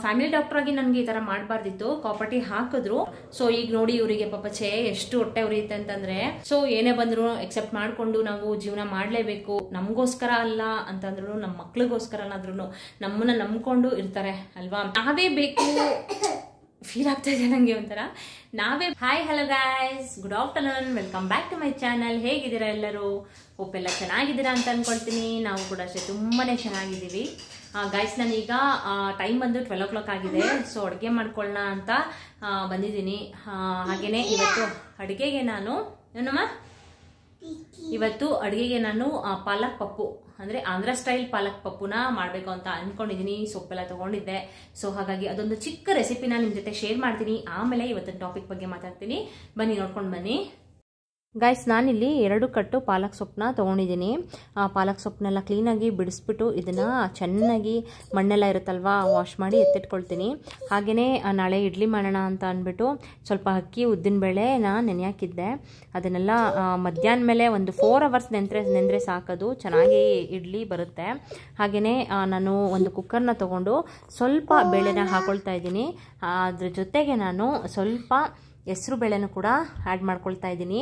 Family doctor ಆಗಿ ನನಗೆ ಈ ತರ ಮಾಡಬಾರ್ದಿತ್ತು, ಕಾಪರ್ಟಿ ಹಾಕಿದ್ರು. ಸೊ ಈಗ ನೋಡಿ ಇವರಿಗೆ ಪಾಪ ಎಷ್ಟು ಹೊಟ್ಟೆ ಉರಿಯುತ್ತೆ ಅಂತಂದ್ರೆ, ಸೊ ಏನೇ ಬಂದ್ರು ಎಕ್ಸೆಪ್ಟ್ ಮಾಡ್ಕೊಂಡು ನಾವು ಜೀವನ ಮಾಡ್ಲೇಬೇಕು. ನಮಗೋಸ್ಕರ ಅಲ್ಲ ಅಂತಂದ್ರು, ನಮ್ಮ ಮಕ್ಳಿಗೋಸ್ಕರ ಆದ್ರೂ ನಮ್ಮನ್ನ ನಂಬ್ಕೊಂಡು ಇರ್ತಾರೆ ಅಲ್ವಾ. ನಾವೇ ಬೇಕು ಫೀಲ್ ಆಗ್ತಾ ಇದೆ ನಂಗೆ ಒಂಥರ, ನಾವೇ. Hi hello guys, good afternoon, welcome back to my channel. ಹೇಗಿದ್ದೀರಾ ಎಲ್ಲರೂ? ಹೋಪ್ ಎಲ್ಲ ಚೆನ್ನಾಗಿದ್ದೀರಾ ಅಂತ ಅನ್ಕೊಳ್ತೀನಿ. ನಾವು ಕೂಡ ಅಷ್ಟೇ ತುಂಬಾನೇ ಚೆನ್ನಾಗಿದ್ದೀವಿ ಗೈಸ್. ನಾನೀಗ ಟೈಮ್ ಬಂದು 12 o'clock ಆಗಿದೆ. ಸೊ ಅಡುಗೆ ಮಾಡ್ಕೊಳ್ಳೋಣ ಅಂತ ಬಂದಿದ್ದೀನಿ. ಹಾಗೇನೆ ಇವತ್ತು ಅಡುಗೆಗೆ ನಾನು ಪಾಲಕ್ ಪಪ್ಪು ಅಂದ್ರೆ ಆಂಧ್ರ ಸ್ಟೈಲ್ ಪಾಲಕ್ ಪಪ್ಪುನ ಮಾಡಬೇಕು ಅಂತ ಅನ್ಕೊಂಡಿದ್ದೀನಿ. ಸೊಪ್ಪೆಲ್ಲ ತಗೊಂಡಿದ್ದೆ. ಸೊ ಹಾಗಾಗಿ ಅದೊಂದು ಚಿಕ್ಕ ರೆಸಿಪಿನ ನಿಮ್ ಜೊತೆ ಶೇರ್ ಮಾಡ್ತೀನಿ. ಆಮೇಲೆ ಇವತ್ತಿನ ಟಾಪಿಕ್ ಬಗ್ಗೆ ಮಾತಾಡ್ತೀನಿ. ಬನ್ನಿ ನೋಡ್ಕೊಂಡು ಬನ್ನಿ ಗೈಸ್. ನಾನಿಲ್ಲಿ 2 ಕಟ್ಟು ಪಾಲಕ್ ಸೊಪ್ಪನ್ನ ತೊಗೊಂಡಿದ್ದೀನಿ. ಪಾಲಕ್ ಸೊಪ್ಪನ್ನೆಲ್ಲ ಕ್ಲೀನಾಗಿ ಬಿಡಿಸ್ಬಿಟ್ಟು ಇದನ್ನು ಚೆನ್ನಾಗಿ ಮಣ್ಣೆಲ್ಲ ಇರುತ್ತಲ್ವಾ ವಾಶ್ ಮಾಡಿ ಎತ್ತಿಟ್ಕೊಳ್ತೀನಿ. ಹಾಗೆಯೇ ನಾಳೆ ಇಡ್ಲಿ ಮಾಡೋಣ ಅಂತ ಅಂದ್ಬಿಟ್ಟು ಸ್ವಲ್ಪ ಅಕ್ಕಿ ಉದ್ದಿನಬೇಳೆನ ನೆನೆಯಾಕಿದ್ದೆ. ಅದನ್ನೆಲ್ಲ ಮಧ್ಯಾಹ್ನ ಮೇಲೆ ಒಂದು 4 hours ನೆಂದರೆ ಸಾಕೋದು, ಚೆನ್ನಾಗಿ ಇಡ್ಲಿ ಬರುತ್ತೆ. ಹಾಗೆಯೇ ನಾನು ಒಂದು ಕುಕ್ಕರ್ನ ತೊಗೊಂಡು ಸ್ವಲ್ಪ ಬೇಳೆನ ಹಾಕೊಳ್ತಾ ಇದ್ದೀನಿ. ಅದ್ರ ಜೊತೆಗೆ ನಾನು ಸ್ವಲ್ಪ ಹೆಸರು ಬೇಳೆನೂ ಕೂಡ ಆ್ಯಡ್ ಮಾಡ್ಕೊಳ್ತಾ ಇದ್ದೀನಿ.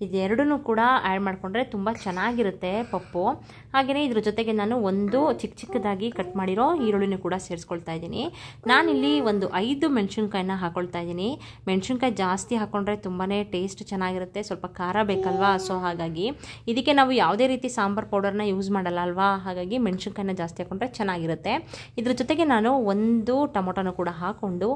ಇದೆರಡನ್ನೂ ಕೂಡ ಆ್ಯಡ್ ಮಾಡಿಕೊಂಡ್ರೆ ತುಂಬ ಚೆನ್ನಾಗಿರುತ್ತೆ ಪಪ್ಪು. ಹಾಗೆಯೇ ಇದ್ರ ಜೊತೆಗೆ ನಾನು ಒಂದು ಚಿಕ್ಕದಾಗಿ ಕಟ್ ಮಾಡಿರೋ ಈರುಳ್ಳಿನೂ ಕೂಡ ಸೇರಿಸ್ಕೊಳ್ತಾ ಇದ್ದೀನಿ. ನಾನಿಲ್ಲಿ ಒಂದು 5 ಮೆಣಸಿನ್ಕಾಯಿನ ಹಾಕೊಳ್ತಾ ಇದ್ದೀನಿ. ಮೆಣಸಿನ್ಕಾಯಿ ಜಾಸ್ತಿ ಹಾಕ್ಕೊಂಡ್ರೆ ತುಂಬಾ ಟೇಸ್ಟ್ ಚೆನ್ನಾಗಿರುತ್ತೆ, ಸ್ವಲ್ಪ ಖಾರ ಬೇಕಲ್ವಾ. ಸೊ ಹಾಗಾಗಿ ಇದಕ್ಕೆ ನಾವು ಯಾವುದೇ ರೀತಿ ಸಾಂಬಾರು ಪೌಡರ್ನ ಯೂಸ್ ಮಾಡಲ್ಲ ಅಲ್ವಾ. ಹಾಗಾಗಿ ಮೆಣಸಿನ್ಕಾಯಿನ ಜಾಸ್ತಿ ಹಾಕ್ಕೊಂಡ್ರೆ ಚೆನ್ನಾಗಿರುತ್ತೆ. ಇದ್ರ ಜೊತೆಗೆ ನಾನು ಒಂದು ಟೊಮೊಟೊನ ಕೂಡ ಹಾಕ್ಕೊಂಡು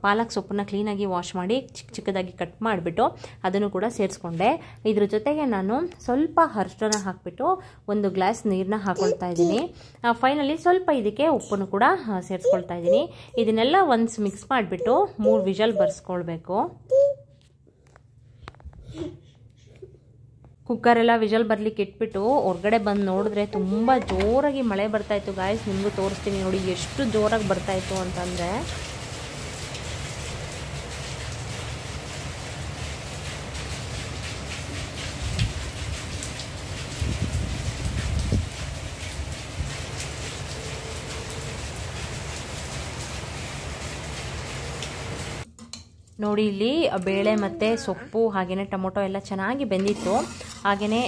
ಪಾಲಕ್ ಸೊಪ್ಪನ್ನ ಕ್ಲೀನಾಗಿ ವಾಶ್ ಮಾಡಿ ಚಿಕ್ಕದಾಗಿ ಕಟ್ ಮಾಡಿಬಿಟ್ಟು ಅದನ್ನು ಕೂಡ ಸೇರಿಸ್ಕೊಂಡೆ. ಇದ್ರ ಜೊತೆಗೆ ನಾನು ಸ್ವಲ್ಪ ಅರಿಶಿನ ಹಾಕಿಬಿಟ್ಟು 1 ಗ್ಲಾಸ್ ನೀರನ್ನ ಹಾಕೊಳ್ತಾ ಇದ್ದೀನಿ. ಫೈನಲಿ ಸ್ವಲ್ಪ ಇದಕ್ಕೆ ಉಪ್ಪನ್ನು ಕೂಡ ಸೇರಿಸ್ಕೊಳ್ತಾ ಇದ್ದೀನಿ. ಇದನ್ನೆಲ್ಲ ಒನ್ಸ್ ಮಿಕ್ಸ್ ಮಾಡಿಬಿಟ್ಟು 3 ವಿಷಲ್ ಬರ್ಸ್ಕೊಳ್ಬೇಕು. ಕುಕ್ಕರೆಲ್ಲ ವಿಷಲ್ ಬರ್ಲಿಕ್ಕೆ ಇಟ್ಬಿಟ್ಟು ಹೊರಗಡೆ ಬಂದು ನೋಡಿದ್ರೆ ತುಂಬ ಜೋರಾಗಿ ಮಳೆ ಬರ್ತಾಯಿತ್ತು ಗಾಯ್ಸ್. ನಿಮಗೂ ತೋರಿಸ್ತೀನಿ ನೋಡಿ ಎಷ್ಟು ಜೋರಾಗಿ ಬರ್ತಾಯಿತ್ತು ಅಂತಂದರೆ. ನೋಡಿ ಇಲ್ಲಿ ಬೇಳೆ ಮತ್ತು ಸೊಪ್ಪು ಹಾಗೆಯೇ ಟೊಮೊಟೊ ಎಲ್ಲ ಚೆನ್ನಾಗಿ ಬೆಂದಿತ್ತು. ಹಾಗೆಯೇ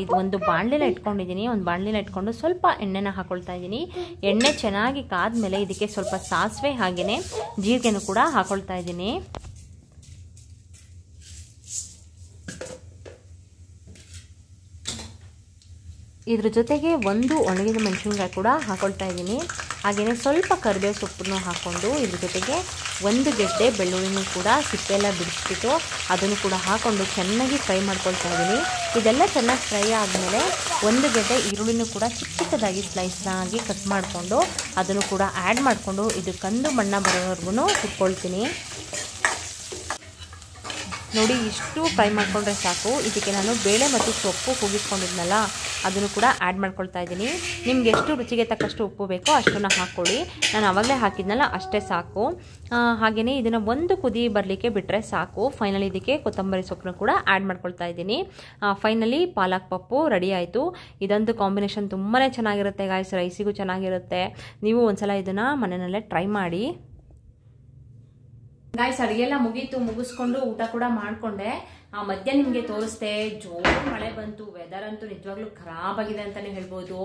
ಇದು ಒಂದು ಬಾಣಲೆನ ಇಟ್ಕೊಂಡಿದ್ದೀನಿ. ಒಂದು ಬಾಣಲೆನ ಇಟ್ಕೊಂಡು ಸ್ವಲ್ಪ ಎಣ್ಣೆನ ಹಾಕೊಳ್ತಾ ಇದ್ದೀನಿ. ಎಣ್ಣೆ ಚೆನ್ನಾಗಿ ಕಾದ್ಮೇಲೆ ಇದಕ್ಕೆ ಸ್ವಲ್ಪ ಸಾಸಿವೆ ಹಾಗೆಯೇ ಜೀರಿಗೆನೂ ಕೂಡ ಹಾಕೊಳ್ತಾ ಇದ್ದೀನಿ. ಇದ್ರ ಜೊತೆಗೆ ಒಂದು ಒಣಗಿದ ಮೆಣಸಿನ್ಕಾಯಿ ಕೂಡ ಹಾಕೊಳ್ತಾ ಇದ್ದೀನಿ. ಹಾಗೆಯೇ ಸ್ವಲ್ಪ ಕರಿಬೇವು ಸೊಪ್ಪನ್ನು ಹಾಕ್ಕೊಂಡು ಇದ್ರ ಜೊತೆಗೆ 1 ಗೆಡ್ಡೆ ಬೆಳ್ಳುಳ್ಳಿನೂ ಕೂಡ ಸಿಪ್ಪೆಲ್ಲ ಬಿಡಿಸ್ಬಿಟ್ಟು ಅದನ್ನು ಕೂಡ ಹಾಕ್ಕೊಂಡು ಚೆನ್ನಾಗಿ ಫ್ರೈ ಮಾಡ್ಕೊಳ್ತಾ ಇದ್ದೀನಿ. ಇದೆಲ್ಲ ಚೆನ್ನಾಗಿ ಫ್ರೈ ಆದಮೇಲೆ 1 ಗೆಡ್ಡೆ ಈರುಳ್ಳಿನೂ ಕೂಡ ಚಿಕ್ಕದಾಗಿ ಸ್ಲೈಸ್ನಾಗಿ ಕಟ್ ಮಾಡಿಕೊಂಡು ಅದನ್ನು ಕೂಡ ಆ್ಯಡ್ ಮಾಡಿಕೊಂಡು ಇದು ಕಂದು ಬಣ್ಣ ಬರೋವರೆಗೂ ಕುಟ್ಕೊಳ್ತೀನಿ. ನೋಡಿ ಇಷ್ಟು ಫ್ರೈ ಮಾಡ್ಕೊಂಡ್ರೆ ಸಾಕು. ಇದಕ್ಕೆ ನಾನು ಬೇಳೆ ಮತ್ತು ಸೊಪ್ಪು ಕೂಗಿಸ್ಕೊಂಡಿದ್ನಲ್ಲ ಅದನ್ನು ಕೂಡ ಆ್ಯಡ್ ಮಾಡ್ಕೊಳ್ತಾ ಇದ್ದೀನಿ. ನಿಮ್ಗೆ ಎಷ್ಟು ರುಚಿಗೆ ತಕ್ಕಷ್ಟು ಉಪ್ಪು ಬೇಕೋ ಅಷ್ಟನ್ನು ಹಾಕ್ಕೊಳ್ಳಿ. ನಾನು ಆವಾಗಲೇ ಹಾಕಿದ್ನಲ್ಲ ಅಷ್ಟೇ ಸಾಕು. ಹಾಗೆಯೇ ಇದನ್ನು ಒಂದು ಕುದಿ ಬರಲಿಕ್ಕೆ ಬಿಟ್ಟರೆ ಸಾಕು. ಫೈನಲಿ ಇದಕ್ಕೆ ಕೊತ್ತಂಬರಿ ಸೊಪ್ಪನ್ನು ಕೂಡ ಆ್ಯಡ್ ಮಾಡ್ಕೊಳ್ತಾ ಇದ್ದೀನಿ. ಫೈನಲಿ ಪಾಲಕ್ ಪಪ್ಪು ರೆಡಿ ಆಯಿತು. ಇದಂತೂ ಕಾಂಬಿನೇಷನ್ ತುಂಬಾ ಚೆನ್ನಾಗಿರುತ್ತೆ ಗಾಯ್ಸ್, ರೈಸಿಗೂ ಚೆನ್ನಾಗಿರುತ್ತೆ. ನೀವು ಒಂದ್ಸಲ ಇದನ್ನು ಮನೆಯಲ್ಲೇ ಟ್ರೈ ಮಾಡಿ ಗಾಯ್ಸ್. ಅಡುಗೆಲ್ಲ ಮುಗಿಸ್ಕೊಂಡು ಊಟ ಕೂಡ ಮಾಡಿಕೊಂಡೆ. ಮಧ್ಯ ನಿಮಗೆ ತೋರಿಸ್ದೆ ಜೋರು ಮಳೆ ಬಂತು. ವೆದರ್ ಅಂತೂ ನಿಜವಾಗ್ಲೂ ಖರಾಬ್ ಆಗಿದೆ ಅಂತಾನೆ ಹೇಳ್ಬೋದು.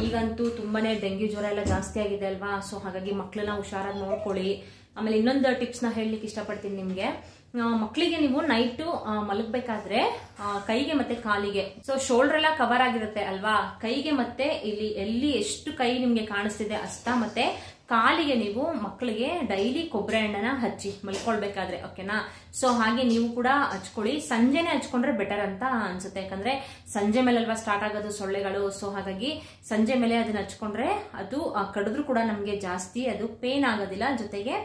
ಈಗಂತೂ ತುಂಬಾನೇ ಡೆಂಗ್ಯೂ ಜ್ವರ ಎಲ್ಲ ಜಾಸ್ತಿ ಆಗಿದೆ ಅಲ್ವಾ. ಸೊ ಹಾಗಾಗಿ ಮಕ್ಕಳನ್ನ ಹುಷಾರಾಗಿ ನೋಡ್ಕೊಳ್ಳಿ. ಆಮೇಲೆ ಇನ್ನೊಂದು ಟಿಪ್ಸ್ನ ಹೇಳಲಿಕ್ಕೆ ಇಷ್ಟಪಡ್ತೀನಿ ನಿಮಗೆ. ಮಕ್ಕಳಿಗೆ ನೀವು ನೈಟು ಮಲಗಬೇಕಾದ್ರೆ ಕೈಗೆ ಮತ್ತೆ ಕಾಲಿಗೆ, ಸೊ ಶೋಲ್ಡರ್ ಎಲ್ಲ ಕವರ್ ಆಗಿರುತ್ತೆ ಅಲ್ವಾ, ಕೈಗೆ ಮತ್ತೆ ಇಲ್ಲಿ ಎಲ್ಲಿ ಎಷ್ಟು ಕೈ ನಿಮ್ಗೆ ಕಾಣಿಸ್ತಿದೆ ಅಷ್ಟ ಮತ್ತೆ ಕಾಲಿಗೆ ನೀವು ಮಕ್ಕಳಿಗೆ ಡೈಲಿ ಕೊಬ್ಬರಿ ಎಣ್ಣೆನ ಹಚ್ಚಿ ಮಲ್ಕೊಳ್ಬೇಕಾದ್ರೆ, ಓಕೆನಾ. ಸೊ ಹಾಗೆ ನೀವು ಕೂಡ ಹಚ್ಕೊಳ್ಳಿ. ಸಂಜೆನೆ ಹಚ್ಕೊಂಡ್ರೆ ಬೆಟರ್ ಅಂತ ಅನ್ಸುತ್ತೆ, ಯಾಕಂದ್ರೆ ಸಂಜೆ ಮೇಲೆ ಅಲ್ವಾ ಸ್ಟಾರ್ಟ್ ಆಗೋದು ಸೊಳ್ಳೆಗಳು. ಸೊ ಹಾಗಾಗಿ ಸಂಜೆ ಮೇಲೆ ಅದನ್ನ ಹಚ್ಕೊಂಡ್ರೆ ಅದು ಕಡಿದ್ರು ಕೂಡ ನಮ್ಗೆ ಜಾಸ್ತಿ ಅದು ಪೇನ್ ಆಗೋದಿಲ್ಲ. ಜೊತೆಗೆ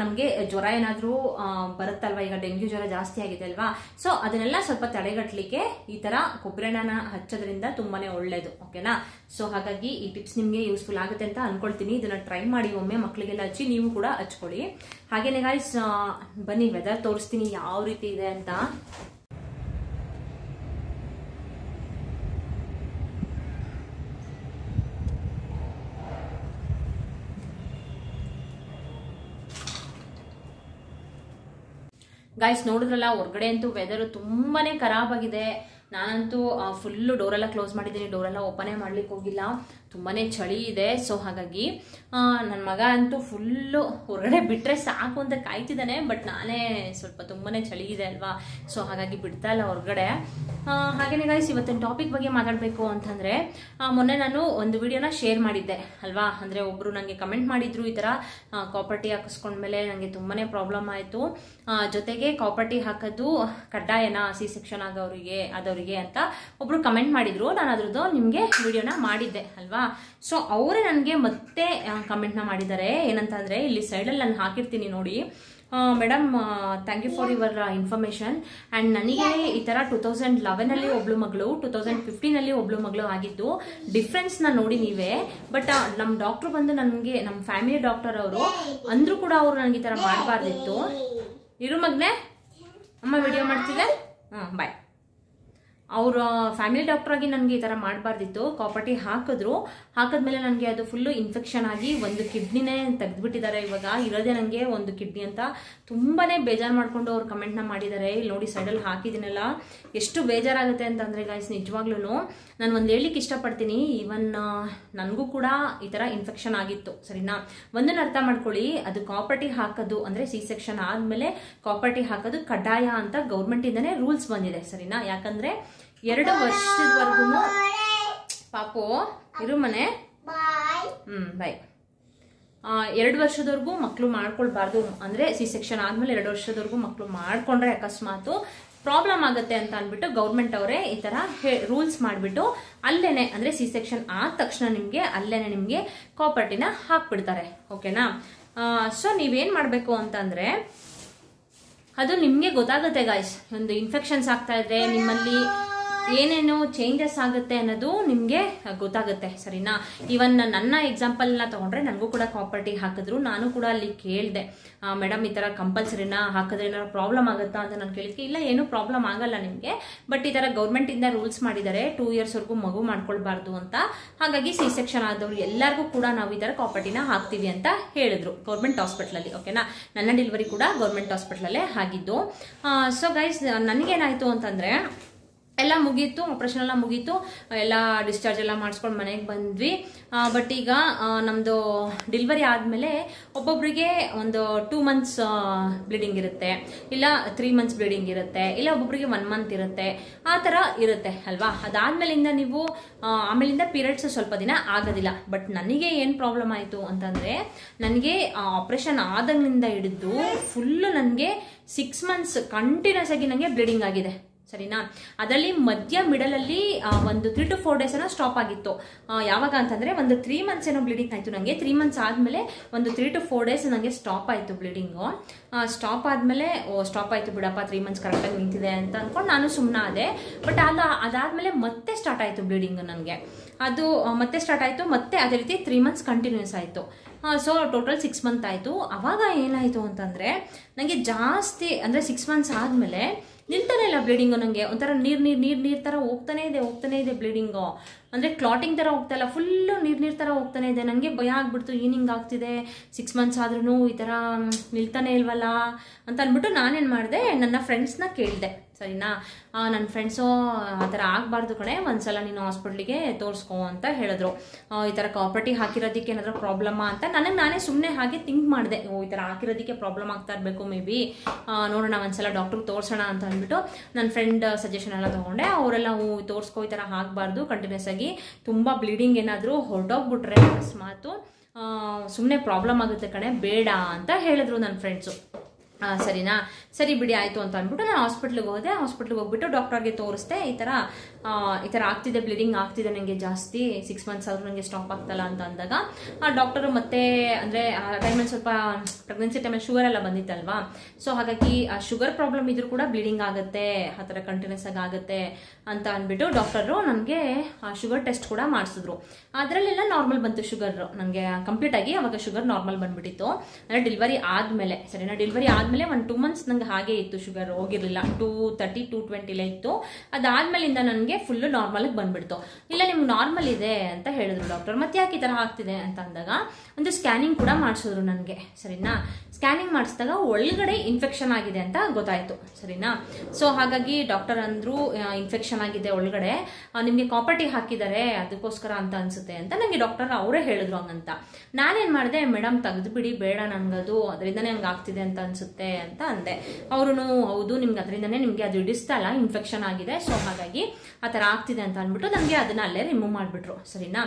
ನಮ್ಗೆ ಜ್ವರ ಏನಾದ್ರೂ ಬರುತ್ತಲ್ವಾ, ಈಗ ಡೆಂಗ್ಯೂ ಜ್ವರ ಜಾಸ್ತಿ ಆಗಿದೆ ಅಲ್ವಾ. ಸೊ ಅದನ್ನೆಲ್ಲ ಸ್ವಲ್ಪ ತಡೆಗಟ್ಟಲಿಕ್ಕೆ ಈ ತರ ಕೊಬ್ಬರಿ ಎಣ್ಣೆನ ಹಚ್ಚೋದ್ರಿಂದ ತುಂಬಾನೇ ಒಳ್ಳೇದು, ಓಕೆನಾ. ಸೊ ಹಾಗಾಗಿ ಈ ಟಿಪ್ಸ್ ನಿಮ್ಗೆ ಯೂಸ್ಫುಲ್ ಆಗುತ್ತೆ ಅಂತ ಅನ್ಕೊಳ್ತೀನಿ. ಇದನ್ನ ಟ್ರೈ ಮಾಡಿ ಒಮ್ಮೆ, ಮಕ್ಕಳಿಗೆಲ್ಲ ಹಚ್ಚಿ ನೀವು ಕೂಡ ಹಚ್ಕೊಳ್ಳಿ. ಹಾಗೇನೆ ಗೈಸ್ ಬನ್ನಿ ವೆದರ್ ತೋರಿಸ್ತೀನಿ ಯಾವ ರೀತಿ ಇದೆ ಅಂತ. ಗಾಯ್ಸ್ ನೋಡಿದ್ರಲ್ಲ, ಹೊರಗಡೆ ಅಂತೂ ವೆದರ್ ತುಂಬಾನೇ ಖರಾಬ್ ಆಗಿದೆ. ನಾನಂತೂ ಫುಲ್ಲು ಡೋರೆಲ್ಲ ಕ್ಲೋಸ್ ಮಾಡಿದ್ದೀನಿ, ಡೋರೆಲ್ಲ ಓಪನೇ ಮಾಡ್ಲಿಕ್ಕೆ ಹೋಗಿಲ್ಲ, ತುಂಬಾನೇ ಚಳಿ ಇದೆ. ಸೊ ಹಾಗಾಗಿ ನನ್ನ ಮಗ ಅಂತೂ ಫುಲ್ಲು ಹೊರಗಡೆ ಬಿಟ್ರೆ ಸಾಕು ಅಂತ ಕಾಯ್ತಿದ್ದಾನೆ. ಬಟ್ ನಾನೇ ಸ್ವಲ್ಪ ತುಂಬಾನೇ ಚಳಿ ಇದೆ ಅಲ್ವಾ, ಸೊ ಹಾಗಾಗಿ ಬಿಡ್ತಾ ಇಲ್ಲ ಹೊರಗಡೆ. ಹಾಗೇನೆ ಗಾಯ್ಸ್, ಇವತ್ತಿನ ಟಾಪಿಕ್ ಬಗ್ಗೆ ಮಾತಾಡಬೇಕು ಅಂತಂದ್ರೆ, ಮೊನ್ನೆ ನಾನು ಒಂದು ವಿಡಿಯೋನ ಶೇರ್ ಮಾಡಿದ್ದೆ ಅಲ್ವಾ. ಅಂದ್ರೆ ಒಬ್ರು ನನಗೆ ಕಮೆಂಟ್ ಮಾಡಿದ್ರು, ಈ ತರ ಕಾಪರ್ಟಿ ಹಾಕಿಸ್ಕೊಂಡ್ಮೇಲೆ ನನಗೆ ತುಂಬಾನೇ ಪ್ರಾಬ್ಲಮ್ ಆಯ್ತು, ಜೊತೆಗೆ ಕಾಪರ್ಟಿ ಹಾಕೋದು ಕಡ್ಡಾಯನಾ ಸಿ ಸೆಕ್ಷನ್ ಆದವರಿಗೆ ಅಂತ ಒಬ್ರು ಕಮೆಂಟ್ ಮಾಡಿದ್ರು. ನಾನು ಅದ್ರದ್ದು ನಿಮ್ಗೆ ವಿಡಿಯೋನ ಮಾಡಿದ್ದೆ ಅಲ್ವಾ. ಸೊ ಅವರೇ ನನಗೆ ಮತ್ತೆ ಕಮೆಂಟ್ ನ ಮಾಡಿದ್ದಾರೆ. ಏನಂತ ಅಂದ್ರೆ, ಇಲ್ಲಿ ಸೈಡಲ್ಲಿ ನಾನು ಹಾಕಿರ್ತೀನಿ ನೋಡಿ, madam thank you for your information. And ನನಗೆ ಈ ತರ 2011 ಅಲ್ಲಿ ಒಬ್ಳು ಮಗಳು, 2015 ಅಲ್ಲಿ ಒಬ್ಳು ಮಗಳು ಆಗಿದ್ದು. ಡಿಫ್ರೆನ್ಸ್ ನ ನೋಡಿ ನೀವೇ. ಬಟ್ ನಮ್ ಡಾಕ್ಟರ್ ಬಂದು ನನಗೆ, ನಮ್ಮ ಫ್ಯಾಮಿಲಿ ಡಾಕ್ಟರ್ ಅವರು ಅಂದ್ರೂ ಕೂಡ ಅವ್ರು ನನಗೆ ಈ ತರ ಮಾಡಬಾರ್ದಿತ್ತು. ಇರು ಮಗ್ನೆ, ಅಮ್ಮ ವಿಡಿಯೋ ಮಾಡ್ತಿದ್ದೆ, ಬಾಯ್. ಅವ್ರ ಫ್ಯಾಮಿಲಿ ಡಾಕ್ಟರ್ ಆಗಿ ನನಗೆ ಈ ತರ ಮಾಡಬಾರ್ದಿತ್ತು. ಕಾಪರ್ಟಿ ಹಾಕಿದ್ಮೇಲೆ ನನಗೆ ಅದು ಫುಲ್ಲು ಇನ್ಫೆಕ್ಷನ್ ಆಗಿ ಒಂದು ಕಿಡ್ನಿನೇ ತೆಗೆದ್ಬಿಟ್ಟಿದ್ದಾರೆ. ಇವಾಗ ಇರೋದೇ ನನಗೆ ಒಂದು ಕಿಡ್ನಿ ಅಂತ ತುಂಬಾನೇ ಬೇಜಾರು ಮಾಡ್ಕೊಂಡು ಅವ್ರು ಕಮೆಂಟ್ನ ಮಾಡಿದ್ದಾರೆ. ಇಲ್ಲಿ ನೋಡಿ ಸೈಡಲ್ಲಿ ಹಾಕಿದ್ದೀನಲ್ಲ, ಎಷ್ಟು ಬೇಜಾರಾಗುತ್ತೆ ಅಂತಂದ್ರೆ ಗಾಯ್ಸ್, ನಿಜವಾಗ್ಲೂ ನಾನು ಒಂದು ಹೇಳಲಿಕ್ಕೆ ಇಷ್ಟಪಡ್ತೀನಿ. ಈವನ್ ನನಗೂ ಕೂಡ ಈ ತರ ಇನ್ಫೆಕ್ಷನ್ ಆಗಿತ್ತು, ಸರಿನಾ. ಒಂದನ್ನು ಅರ್ಥ ಮಾಡ್ಕೊಳ್ಳಿ, ಅದು ಕಾಪರ್ಟಿ ಹಾಕೋದು ಅಂದ್ರೆ ಸಿ ಸೆಕ್ಷನ್ ಆದ್ಮೇಲೆ ಕಾಪರ್ಟಿ ಹಾಕೋದು ಕಡ್ಡಾಯ ಅಂತ ಗೌರ್ಮೆಂಟ್ ಇಂದಾನೆ ರೂಲ್ಸ್ ಬಂದಿದೆ, ಸರಿನಾ. ಯಾಕಂದ್ರೆ 2 ವರ್ಷದವರೆಗೂ ಪಾಪು ಇರು ಮನೆ, ಬಾಯ್. 2 ವರ್ಷದವರೆಗೂ ಮಕ್ಕಳು ಮಾಡ್ಕೊಳ್ಬಾರ್ದು, ಅಂದ್ರೆ ಸಿ ಸೆಕ್ಷನ್ ಆದ್ಮೇಲೆ 2 ವರ್ಷದವರೆಗೂ ಮಕ್ಕಳು ಮಾಡ್ಕೊಂಡ್ರೆ ಅಕಸ್ಮಾತ್ ಪ್ರಾಬ್ಲಮ್ ಆಗುತ್ತೆ ಅಂತ ಅಂದ್ಬಿಟ್ಟು ಗೌರ್ಮೆಂಟ್ ಅವರೇ ಈ ತರ ರೂಲ್ಸ್ ಮಾಡ್ಬಿಟ್ಟು ಅಲ್ಲೇನೆ, ಅಂದ್ರೆ ಸಿ ಸೆಕ್ಷನ್ ಆದ ತಕ್ಷಣ ನಿಮ್ಗೆ ಅಲ್ಲೇನೆ ನಿಮ್ಗೆ ಕಾಪರ್ಟಿನ ಹಾಕ್ಬಿಡ್ತಾರೆ, ಓಕೆನಾ. ಸೊ ನೀವೇನ್ ಮಾಡ್ಬೇಕು ಅಂತಂದ್ರೆ, ಅದು ನಿಮ್ಗೆ ಗೊತ್ತಾಗುತ್ತೆ ಗಾಯ್ಸ್, ಒಂದು ಇನ್ಫೆಕ್ಷನ್ಸ್ ಆಗ್ತಾ ಇದ್ರೆ ನಿಮ್ಮಲ್ಲಿ ಏನೇನು ಚೇಂಜಸ್ ಆಗುತ್ತೆ ಅನ್ನೋದು ನಿಮ್ಗೆ ಗೊತ್ತಾಗುತ್ತೆ, ಸರಿನಾ. ಇವನ್ ನನ್ನ ಎಕ್ಸಾಂಪಲ್ ನ ತಗೊಂಡ್ರೆ, ನನಗೂ ಕೂಡ ಕಾಪರ್ಟಿ ಹಾಕಿದ್ರು. ನಾನು ಕೂಡ ಅಲ್ಲಿ ಕೇಳಿದೆ, ಮೇಡಮ್ ಈ ತರ ಕಂಪಲ್ಸರಿನಾ ಹಾಕಿದ್ರೆ ಏನಾದ್ರು ಪ್ರಾಬ್ಲಮ್ ಆಗುತ್ತಾ ಅಂತ ನಾನು ಕೇಳಿದ್ಕೆ, ಇಲ್ಲ ಏನು ಪ್ರಾಬ್ಲಮ್ ಆಗಲ್ಲ ನಿಮ್ಗೆ, ಬಟ್ ಈ ತರ ಗೌರ್ಮೆಂಟ್ ಇಂದ ರೂಲ್ಸ್ ಮಾಡಿದ್ದಾರೆ 2 ಇಯರ್ಸ್ ವರೆಗೂ ಮಗು ಮಾಡ್ಕೊಳ್ಬಾರ್ದು ಅಂತ. ಹಾಗಾಗಿ ಸಿ ಸೆಕ್ಷನ್ ಆದವ್ರು ಎಲ್ಲರಿಗೂ ಕೂಡ ನಾವು ಈ ತರ ಕಾಪರ್ಟಿನ ಹಾಕ್ತಿವಿ ಅಂತ ಹೇಳಿದ್ರು ಗೌರ್ಮೆಂಟ್ ಹಾಸ್ಪಿಟಲ್ ಅಲ್ಲಿ, ಓಕೆನಾ. ನನ್ನ ಡೆಲಿವರಿ ಕೂಡ ಗೌರ್ಮೆಂಟ್ ಹಾಸ್ಪಿಟಲ್ ಅಲ್ಲೇ ಆಗಿದ್ದು. ಸೊ ಗೈಸ್, ನನಗೇನಾಯ್ತು ಅಂತಂದ್ರೆ, ಎಲ್ಲ ಮುಗೀತು, ಆಪರೇಷನ್ ಎಲ್ಲ ಮುಗೀತು, ಎಲ್ಲ ಡಿಸ್ಚಾರ್ಜ್ ಎಲ್ಲ ಮಾಡಿಸ್ಕೊಂಡು ಮನೆಗೆ ಬಂದ್ವಿ. ಬಟ್ ಈಗ ನಮ್ದು ಡೆಲಿವರಿ ಆದ್ಮೇಲೆ ಒಬ್ಬೊಬ್ರಿಗೆ ಒಂದು 2 ಮಂತ್ಸ್ ಬ್ಲೀಡಿಂಗ್ ಇರುತ್ತೆ, ಇಲ್ಲ 3 ಮಂತ್ಸ್ ಬ್ಲೀಡಿಂಗ್ ಇರುತ್ತೆ, ಇಲ್ಲ ಒಬ್ಬೊಬ್ರಿಗೆ 1 ಮಂತ್ ಇರುತ್ತೆ, ಆ ತರ ಇರುತ್ತೆ ಅಲ್ವಾ. ಅದಾದ್ಮೇಲಿಂದ ನೀವು ಆಮೇಲಿಂದ ಪೀರಿಯಡ್ಸ್ ಸ್ವಲ್ಪ ದಿನ ಆಗೋದಿಲ್ಲ. ಬಟ್ ನನಗೆ ಏನ್ ಪ್ರಾಬ್ಲಮ್ ಆಯ್ತು ಅಂತಂದ್ರೆ, ನನಗೆ ಆಪರೇಷನ್ ಆದಾಗಿನಿಂದ ಹಿಡಿದು ಫುಲ್ ನನಗೆ 6 ಮಂತ್ಸ್ ಕಂಟಿನ್ಯೂಸ್ ಆಗಿ ನನಗೆ ಬ್ಲೀಡಿಂಗ್ ಆಗಿದೆ, ಸರಿನಾ. ಅದರಲ್ಲಿ ಮಧ್ಯ ಮಿಡಲ್ ಅಲ್ಲಿ ಒಂದು 3 to 4 ಡೇಸ್ ಏನೋ ಸ್ಟಾಪ್ ಆಗಿತ್ತು. ಯಾವಾಗ ಅಂತಂದ್ರೆ, ಒಂದು 3 ಮಂತ್ಸ್ ಏನೋ ಬ್ಲೀಡಿಂಗ್ ಆಯ್ತು ನಂಗೆ. 3 ಮಂತ್ಸ್ ಆದ್ಮೇಲೆ ಒಂದು 3 to 4 ಡೇಸ್ ನಂಗೆ ಸ್ಟಾಪ್ ಆಯ್ತು ಬ್ಲೀಡಿಂಗು. ಸ್ಟಾಪ್ ಆದ್ಮೇಲೆ ಸ್ಟಾಪ್ ಆಯ್ತು ಬಿಡಪ್ಪ, 3 ಮಂತ್ಸ್ ಕರೆಕ್ಟ್ ಆಗಿ ನಿಂತಿದೆ ಅಂತ ಅನ್ಕೊಂಡು ನಾನು ಸುಮ್ಮನೆ ಅದೇ. ಬಟ್ ಅದಾದ್ಮೇಲೆ ಮತ್ತೆ ಸ್ಟಾರ್ಟ್ ಆಯ್ತು ಬ್ಲೀಡಿಂಗ್ ನನಗೆ. ಅದು ಮತ್ತೆ ಸ್ಟಾರ್ಟ್ ಆಯ್ತು, ಮತ್ತೆ ಅದೇ ರೀತಿ 3 ಮಂತ್ಸ್ ಕಂಟಿನ್ಯೂಸ್ ಆಯ್ತು. ಸೊ ಟೋಟಲ್ 6 ಮಂತ್ ಆಯ್ತು. ಅವಾಗ ಏನಾಯ್ತು ಅಂತಂದ್ರೆ, ನಂಗೆ ಜಾಸ್ತಿ ಅಂದ್ರೆ 6 ಮಂತ್ಸ್ ಆದ್ಮೇಲೆ ನಿಲ್ತಾನೆ ಇಲ್ಲ ಬ್ಲೀಡಿಂಗು. ನಂಗೆ ಒಂಥರ ನೀರ್ ತರ ಹೋಗ್ತಾನೆ ಇದೆ ಬ್ಲೀಡಿಂಗು. ಅಂದ್ರೆ ಕ್ಲಾಟಿಂಗ್ ತರ ಹೋಗ್ತಾ ಇಲ್ಲ, ಫುಲ್ಲು ನೀರ್ ತರ ಹೋಗ್ತಾನೆ ಇದೆ. ನಂಗೆ ಭಯ ಆಗ್ಬಿಡ್ತು, ಏನಿಂಗ್ ಆಗ್ತಿದೆ 6 ಮಂತ್ಸ್ ಆದ್ರೂ ಈ ತರ ನಿಲ್ತಾನೆ ಇಲ್ವಲ್ಲ ಅಂತ ಅನ್ಬಿಟ್ಟು ನಾನೇನ್ ಮಾಡಿದೆ, ನನ್ನ ಫ್ರೆಂಡ್ಸ್ನ ಕೇಳಿದೆ, ಸರಿನಾ. ನನ್ನ ಫ್ರೆಂಡ್ಸು ಆ ಥರ ಆಗಬಾರ್ದು ಕಣೆ, ಒಂದ್ಸಲ ನೀನು ಹಾಸ್ಪಿಟ್ಲಿಗೆ ತೋರಿಸ್ಕೊ ಅಂತ ಹೇಳಿದ್ರು. ಈ ಥರ ಕಾಪರ್ಟಿ ಹಾಕಿರೋದಕ್ಕೆ ಏನಾದರೂ ಪ್ರಾಬ್ಲಮ್ಮಾ ಅಂತ ನಾನೇ ಸುಮ್ಮನೆ ಹಾಗೆ ಥಿಂಕ್ ಮಾಡಿದೆ. ಈ ಥರ ಹಾಕಿರೋದಕ್ಕೆ ಪ್ರಾಬ್ಲಮ್ ಆಗ್ತಾ ಇರಬೇಕು, ಮೇ ಬಿ ನೋಡೋಣ ಒಂದ್ಸಲ ಡಾಕ್ಟ್ರಿಗೆ ತೋರಿಸೋಣ ಅಂತ ಅಂದ್ಬಿಟ್ಟು ನನ್ನ ಫ್ರೆಂಡ್ ಸಜೆಷನ್ ಎಲ್ಲ ತೊಗೊಂಡೆ. ಅವರೆಲ್ಲ ತೋರಿಸ್ಕೊ, ಈ ಥರ ಆಗಬಾರ್ದು, ಕಂಟಿನ್ಯೂಸ್ ಆಗಿ ತುಂಬ ಬ್ಲೀಡಿಂಗ್ ಏನಾದರೂ ಹೊರಟೋಗ್ಬಿಟ್ರೆ ಅಕಸ್ಮಾತು ಸುಮ್ಮನೆ ಪ್ರಾಬ್ಲಮ್ ಆಗುತ್ತೆ ಕಣೆ, ಬೇಡ ಅಂತ ಹೇಳಿದ್ರು ನನ್ನ ಫ್ರೆಂಡ್ಸು. ಸರಿನಾ, ಸರಿ ಬಿಡಿ ಆಯ್ತು ಅಂತ ಅಂದ್ಬಿಟ್ಟು ನಾನು ಹಾಸ್ಪಿಟ್ಲಿಗೆ ಹೋದೆ. ಹಾಸ್ಪಿಟ್ಲಿಗೆ ಹೋಗ್ಬಿಟ್ಟು ಡಾಕ್ಟರ್ಗೆ ತೋರಿಸ್ದೆ, ಈ ಥರ ಆಗ್ತಿದೆ, ಬ್ಲೀಡಿಂಗ್ ಆಗ್ತಿದೆ ನನಗೆ ಜಾಸ್ತಿ, 6 ಮಂತ್ಸ್ ಆದ್ರೂ ನನಗೆ ಸ್ಟಾಪ್ ಆಗ್ತಲ್ಲ ಅಂತ ಅಂದಾಗ ಆ ಡಾಕ್ಟರು ಮತ್ತೆ, ಅಂದರೆ ಆ ಟೈಮಲ್ಲಿ ಸ್ವಲ್ಪ ಪ್ರೆಗ್ನೆನ್ಸಿ ಟೈಮಲ್ಲಿ ಶುಗರ್ ಎಲ್ಲ ಬಂದಿತ್ತಲ್ವಾ. ಸೊ ಹಾಗಾಗಿ ಆ ಶುಗರ್ ಪ್ರಾಬ್ಲಮ್ ಇದ್ರೂ ಕೂಡ ಬ್ಲೀಡಿಂಗ್ ಆಗುತ್ತೆ, ಆ ಥರ ಕಂಟಿನ್ಯೂಸ್ ಆಗಿ ಆಗುತ್ತೆ ಅಂತ ಅಂದ್ಬಿಟ್ಟು ಡಾಕ್ಟರು ನನಗೆ ಶುಗರ್ ಟೆಸ್ಟ್ ಕೂಡ ಮಾಡಿಸಿದ್ರು. ಅದರಲ್ಲೆಲ್ಲ ನಾರ್ಮಲ್ ಬಂತು ಶುಗರ್ ನನಗೆ ಕಂಪ್ಲೀಟ್ ಆಗಿ. ಅವಾಗ ಶುಗರ್ ನಾರ್ಮಲ್ ಬಂದ್ಬಿಟ್ಟಿತ್ತು, ಅಂದರೆ ಡೆಲಿವರಿ ಆದಮೇಲೆ, ಸರಿನಾ. ಡೆಲಿವರಿ ಆದಮೇಲೆ 1-2 ಮಂತ್ಸ್ ನಂಗೆ ಹಾಗೆ ಇತ್ತು, ಶುಗರ್ ಹೋಗಿರಲಿಲ್ಲ, 230 220 ಇತ್ತು. ಅದಾದ್ಮೇಲಿಂದ ನನಗೆ ನನಗೆ ಫುಲ್ಲು ನಾರ್ಮಲಾಗಿ ಬಂದ್ಬಿಡ್ತು. ಇಲ್ಲ ನಿಮ್ಗೆ ನಾರ್ಮಲ್ ಇದೆ ಅಂತ ಹೇಳಿದ್ರು ಡಾಕ್ಟರ್. ಮತ್ತೆ ಯಾಕೆ ಈ ಥರ ಆಗ್ತಿದೆ ಅಂತ ಅಂದಾಗ ಒಂದು ಸ್ಕ್ಯಾನಿಂಗ್ ಕೂಡ ಮಾಡಿಸಿದ್ರು ನನಗೆ, ಸರಿನಾ. ಸ್ಕ್ಯಾನಿಂಗ್ ಮಾಡಿಸಿದಾಗ ಒಳಗಡೆ ಇನ್ಫೆಕ್ಷನ್ ಆಗಿದೆ ಅಂತ ಗೊತ್ತಾಯ್ತು, ಸರಿನಾ. ಸೊ ಹಾಗಾಗಿ ಡಾಕ್ಟರ್ ಅಂದ್ರು ಇನ್ಫೆಕ್ಷನ್ ಆಗಿದೆ ಒಳಗಡೆ, ನಿಮಗೆ ಕಾಪರ್ ಟಿ ಹಾಕಿದ್ದಾರೆ ಅದಕ್ಕೋಸ್ಕರ ಅಂತ ಅನ್ಸುತ್ತೆ ಅಂತ ನನಗೆ ಡಾಕ್ಟರ್ ಅವರೇ ಹೇಳಿದ್ರು ಹಂಗಂತ. ನಾನೇನು ಮಾಡಿದೆ, ಮೇಡಮ್ ತೆಗೆದುಬಿಡಿ, ಬೇಡ ನನಗದು ಅದರಿಂದನೇ ಹಂಗೆ ಆಗ್ತಿದೆ ಅಂತ ಅನ್ಸುತ್ತೆ ಅಂತ ಅಂದೆ. ಅವರು ಹೌದು ನಿಮ್ಗೆ ಅದರಿಂದನೇ ನಿಮಗೆ ಅದು ಹಿಡಿಸ್ತಲ್ಲ, ಇನ್ಫೆಕ್ಷನ್ ಆಗಿದೆ, ಸೊ ಹಾಗಾಗಿ ಆ ಥರ ಆಗ್ತಿದೆ ಅಂತ ಅಂದ್ಬಿಟ್ಟು ನನಗೆ ಅದನ್ನ ಅಲ್ಲೇ ರಿಮೂವ್ ಮಾಡಿಬಿಟ್ರು, ಸರಿನಾ.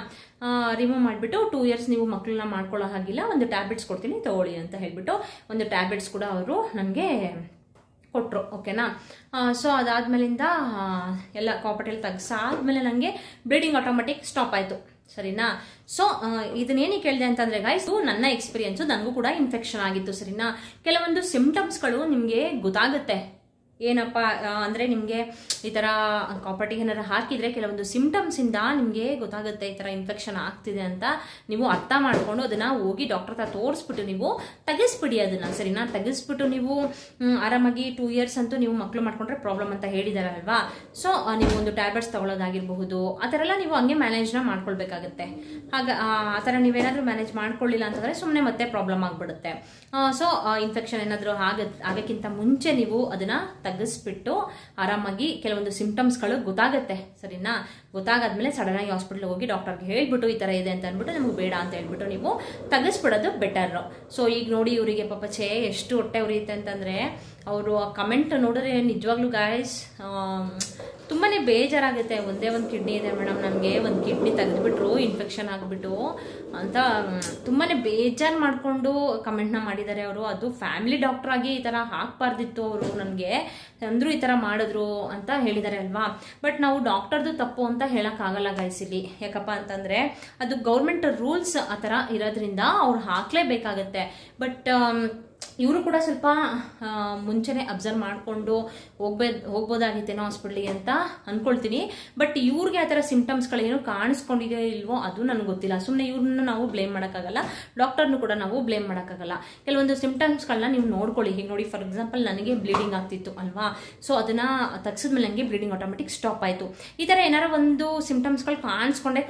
ರಿಮೂವ್ ಮಾಡಿಬಿಟ್ಟು 2 years ನೀವು ಮಕ್ಕಳನ್ನ ಮಾಡ್ಕೊಳ್ಳೋ ಹಾಗಿಲ್ಲ, ಒಂದು ಟ್ಯಾಬ್ಲೆಟ್ಸ್ ಕೊಡ್ತೀನಿ ತಗೊಳ್ಳಿ ಅಂತ ಹೇಳ್ಬಿಟ್ಟು ಒಂದು ಟ್ಯಾಬ್ಲೆಟ್ಸ್ ಕೂಡ ಅವರು ನನಗೆ ಕೊಟ್ಟರು, ಓಕೆನಾ. ಸೊ ಅದಾದ್ಮೇಲಿಂದ ಎಲ್ಲ ಕಾಪರ್ಟೆಲ್ ತೆಗ್ಸಾದ್ಮೇಲೆ ನನಗೆ ಬ್ಲೀಡಿಂಗ್ ಆಟೋಮೆಟಿಕ್ ಸ್ಟಾಪ್ ಆಯಿತು, ಸರಿನಾ. ಸೊ ಇದನ್ನೇನಕ್ಕೆ ಕೇಳಿದೆ ಅಂತಂದ್ರೆ ಗೈಸ್, ನನ್ನ ಎಕ್ಸ್ಪೀರಿಯನ್ಸು, ನನಗೂ ಕೂಡ ಇನ್ಫೆಕ್ಷನ್ ಆಗಿತ್ತು, ಸರಿನಾ. ಕೆಲವೊಂದು ಸಿಂಪ್ಟಮ್ಸ್ಗಳು ನಿಮಗೆ ಗೊತ್ತಾಗುತ್ತೆ, ಏನಪ್ಪ ಅಂದರೆ ನಿಮಗೆ ಈ ಥರ ಕಾಪರ್ ಟಿ ಏನಾರು ಹಾಕಿದರೆ ಕೆಲವೊಂದು ಸಿಂಪ್ಟಮ್ಸಿಂದ ನಿಮಗೆ ಗೊತ್ತಾಗುತ್ತೆ ಈ ಥರ ಇನ್ಫೆಕ್ಷನ್ ಆಗ್ತಿದೆ ಅಂತ. ನೀವು ಅರ್ಥ ಮಾಡಿಕೊಂಡು ಅದನ್ನು ಹೋಗಿ ಡಾಕ್ಟರ್ ಹತ್ರ ತೋರಿಸ್ಬಿಟ್ಟು ನೀವು ತೆಗೆಸ್ಬಿಡಿ ಅದನ್ನು, ಸರಿನಾ. ತೆಗೆಸ್ಬಿಟ್ಟು ನೀವು ಆರಾಮಾಗಿ 2 years ಅಂತೂ ನೀವು ಮಕ್ಕಳು ಮಾಡ್ಕೊಂಡ್ರೆ ಪ್ರಾಬ್ಲಮ್ ಅಂತ ಹೇಳಿದಾರಲ್ವಾ. ಸೊ ನೀವು ಒಂದು ಟ್ಯಾಬ್ಲೆಟ್ಸ್ ತಗೊಳ್ಳೋದಾಗಿರಬಹುದು, ಆ ಥರ ಎಲ್ಲ ನೀವು ಹಂಗೆ ಮ್ಯಾನೇಜ್ನ ಮಾಡ್ಕೊಳ್ಬೇಕಾಗತ್ತೆ. ಆ ಥರ ನೀವೇನಾದರೂ ಮ್ಯಾನೇಜ್ ಮಾಡ್ಕೊಳ್ಳಿಲ್ಲ ಅಂತಂದರೆ ಸುಮ್ಮನೆ ಮತ್ತೆ ಪ್ರಾಬ್ಲಮ್ ಆಗಿಬಿಡುತ್ತೆ. ಸೊ ಇನ್ಫೆಕ್ಷನ್ ಏನಾದರೂ ಆಗಕ್ಕಿಂತ ಮುಂಚೆ ನೀವು ಅದನ್ನು ತೆಗೆಸ್ಬಿಟ್ಟು ಆರಾಮಾಗಿ ಕೆಲವೊಂದು ಸಿಂಪ್ಟಮ್ಸ್ಗಳು ಗೊತ್ತಾಗುತ್ತೆ, ಸರಿನಾ. ಗೊತ್ತಾಗಾದ್ಮೇಲೆ ಸಡನ್ ಆಗಿ ಹಾಸ್ಪಿಟಲ್ ಹೋಗಿ ಡಾಕ್ಟರ್ಗೆ ಹೇಳ್ಬಿಟ್ಟು ಈ ಥರ ಇದೆ ಅಂತ ಅಂದ್ಬಿಟ್ಟು ನಮಗೆ ಬೇಡ ಅಂತ ಹೇಳ್ಬಿಟ್ಟು ನೀವು ತೆಗೆಸ್ಬಿಡೋದು ಬೆಟರ್. ಸೊ ಈಗ ನೋಡಿ ಇವರಿಗೆ ಪಾಪ ಎಷ್ಟು ಹೊಟ್ಟೆ ಉರಿಯುತ್ತೆ ಅಂತಂದರೆ, ಅವರು ಕಮೆಂಟ್ ನೋಡಿದ್ರೆ ನಿಜವಾಗ್ಲೂ ಗಾಯ್ಸ್ ತುಂಬಾ ಬೇಜಾರಾಗುತ್ತೆ. ಒಂದೇ ಒಂದು ಕಿಡ್ನಿ ಇದೆ ಮೇಡಮ್, ನಮಗೆ ಒಂದು ಕಿಡ್ನಿ ತೆಗೆದುಬಿಟ್ರು ಇನ್ಫೆಕ್ಷನ್ ಆಗಿಬಿಟ್ಟು ಅಂತ ತುಂಬಾ ಬೇಜಾರು ಮಾಡಿಕೊಂಡು ಕಮೆಂಟ್ನ ಮಾಡಿದ್ದಾರೆ ಅವರು. ಅದು ಫ್ಯಾಮಿಲಿ ಡಾಕ್ಟರ್ ಆಗಿ ಈ ಥರ ಹಾಕಬಾರ್ದಿತ್ತು ಅವರು, ನನಗೆ ಅಂದರೂ ಈ ಥರ ಮಾಡಿದ್ರು ಅಂತ ಹೇಳಿದ್ದಾರೆ ಅಲ್ವಾ. ಬಟ್ ನಾವು ಡಾಕ್ಟರ್ದು ತಪ್ಪು ಅಂತ ಹೇಳೋಕ್ಕಾಗಲ್ಲ ಗೈಸ್ ಇಲ್ಲಿ. ಯಾಕಪ್ಪ ಅಂತಂದರೆ ಅದು ಗೌರ್ಮೆಂಟ್ ರೂಲ್ಸ್ ಆ ಥರ ಇರೋದ್ರಿಂದ ಅವ್ರು ಹಾಕಲೇಬೇಕಾಗತ್ತೆ. ಬಟ್ ಇವರು ಕೂಡ ಸ್ವಲ್ಪ ಮುಂಚೆನೆ ಅಬ್ಸರ್ವ್ ಮಾಡಿಕೊಂಡು ಹೋಗ್ಬೋದಾಗಿತ್ತೇನೋ ಹಾಸ್ಪಿಟ್ಲಿಗೆ ಅಂತ ಅನ್ಕೊಳ್ತೀನಿ. ಬಟ್ ಇವ್ರಿಗೆ ಆ ಥರ ಸಿಂಪ್ಟಮ್ಸ್ಗಳೇನು ಕಾಣಿಸ್ಕೊಂಡಿದೆಯೋ ಇಲ್ವೋ ಅದು ನನಗೆ ಗೊತ್ತಿಲ್ಲ. ಸುಮ್ಮನೆ ಇವ್ರನ್ನ ನಾವು ಬ್ಲೇಮ್ ಮಾಡೋಕ್ಕಾಗಲ್ಲ, ಡಾಕ್ಟರ್ನು ಕೂಡ ನಾವು ಬ್ಲೇಮ್ ಮಾಡೋಕ್ಕಾಗಲ್ಲ. ಕೆಲವೊಂದು ಸಿಂಪ್ಟಮ್ಸ್ಗಳನ್ನ ನೀವು ನೋಡ್ಕೊಳ್ಳಿ. ಹೀಗೆ ನೋಡಿ, ಫಾರ್ ಎಕ್ಸಾಂಪಲ್ ನನಗೆ ಬ್ಲೀಡಿಂಗ್ ಆಗ್ತಿತ್ತು ಅಲ್ವಾ. ಸೊ ಅದನ್ನು ತೆಗ್ಸಿದ್ಮೇಲೆ ನನಗೆ ಬ್ಲೀಡಿಂಗ್ ಆಟೋಮೆಟಿಕ್ ಸ್ಟಾಪ್ ಆಯಿತು. ಈ ಥರ ಏನಾರ ಒಂದು ಸಿಂಪ್ಟಮ್ಸ್ಗಳು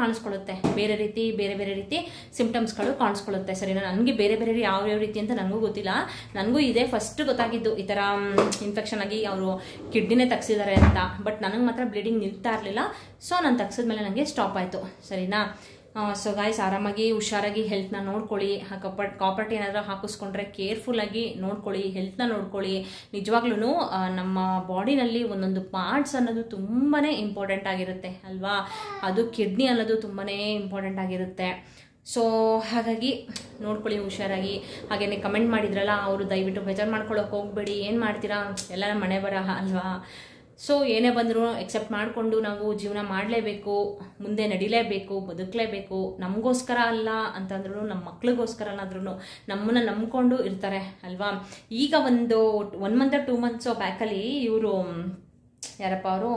ಕಾಣಿಸ್ಕೊಳ್ಳುತ್ತೆ, ಬೇರೆ ರೀತಿ ಸಿಂಪ್ಟಮ್ಸ್ಗಳು ಕಾಣಿಸ್ಕೊಳ್ಳುತ್ತೆ, ಸರಿನಾ. ನನಗೆ ಬೇರೆ ಯಾವ ರೀತಿ ಅಂತ ನನಗೂ ಗೊತ್ತಿಲ್ಲ. ನನಗೂ ಇದೇ ಫಸ್ಟ್ ಗೊತ್ತಾಗಿದ್ದು ಈ ಥರ ಇನ್ಫೆಕ್ಷನ್ ಆಗಿ ಅವರು ಕಿಡ್ನಿನೇ ತೆಗ್ಸಿದ್ದಾರೆ ಅಂತ. ಬಟ್ ನನಗೆ ಮಾತ್ರ ಬ್ಲೀಡಿಂಗ್ ನಿಲ್ತಾ ಇರಲಿಲ್ಲ. ಸೊ ನಾನು ತೆಗ್ಸಿದ್ಮೇಲೆ ನನಗೆ ಸ್ಟಾಪ್ ಆಯಿತು, ಸರಿನಾ. ಸೊ ಗಾಯ್ಸ್ ಆರಾಮಾಗಿ ಹುಷಾರಾಗಿ ಹೆಲ್ತ್ನ ನೋಡ್ಕೊಳ್ಳಿ. ಕಾಪರ್ ಟಿ ಏನಾದರೂ ಹಾಕಿಸ್ಕೊಂಡ್ರೆ ಕೇರ್ಫುಲ್ಲಾಗಿ ನೋಡ್ಕೊಳ್ಳಿ, ಹೆಲ್ತ್ನ ನೋಡ್ಕೊಳ್ಳಿ. ನಿಜವಾಗ್ಲೂ ನಮ್ಮ ಬಾಡಿನಲ್ಲಿ ಒಂದೊಂದು ಪಾರ್ಟ್ಸ್ ಅನ್ನೋದು ತುಂಬಾ ಇಂಪಾರ್ಟೆಂಟ್ ಆಗಿರುತ್ತೆ ಅಲ್ವಾ. ಅದು ಕಿಡ್ನಿ ಅನ್ನೋದು ತುಂಬಾ ಇಂಪಾರ್ಟೆಂಟ್ ಆಗಿರುತ್ತೆ. ಸೊ ಹಾಗಾಗಿ ನೋಡ್ಕೊಳ್ಳಿ ಹುಷಾರಾಗಿ. ಹಾಗೇನೆ ಕಮೆಂಟ್ ಮಾಡಿದ್ರಲ್ಲ, ಅವರು ದಯವಿಟ್ಟು ಬೇಜಾರು ಮಾಡ್ಕೊಳ್ಳೋಕೆ ಹೋಗ್ಬೇಡಿ. ಏನು ಮಾಡ್ತೀರಾ, ಎಲ್ಲ ಮನೆ ಬರಹ ಅಲ್ವಾ. ಸೊ ಏನೇ ಬಂದರೂ ಎಕ್ಸೆಪ್ಟ್ ಮಾಡಿಕೊಂಡು ನಾವು ಜೀವನ ಮಾಡಲೇಬೇಕು, ಮುಂದೆ ನಡಿಲೇಬೇಕು, ಬದುಕಲೇಬೇಕು. ನಮಗೋಸ್ಕರ ಅಲ್ಲ ಅಂತಂದ್ರೂ, ನಮ್ಮ ಮಕ್ಳಿಗೋಸ್ಕರ ಅನ್ನಾದ್ರೂ ನಮ್ಮನ್ನು ನಂಬ್ಕೊಂಡು ಇರ್ತಾರೆ ಅಲ್ವಾ. ಈಗ ಒಂದು 1 month 2 months ಬ್ಯಾಕಲ್ಲಿ ಇವರು ಯಾರಪ್ಪ ಅವರು,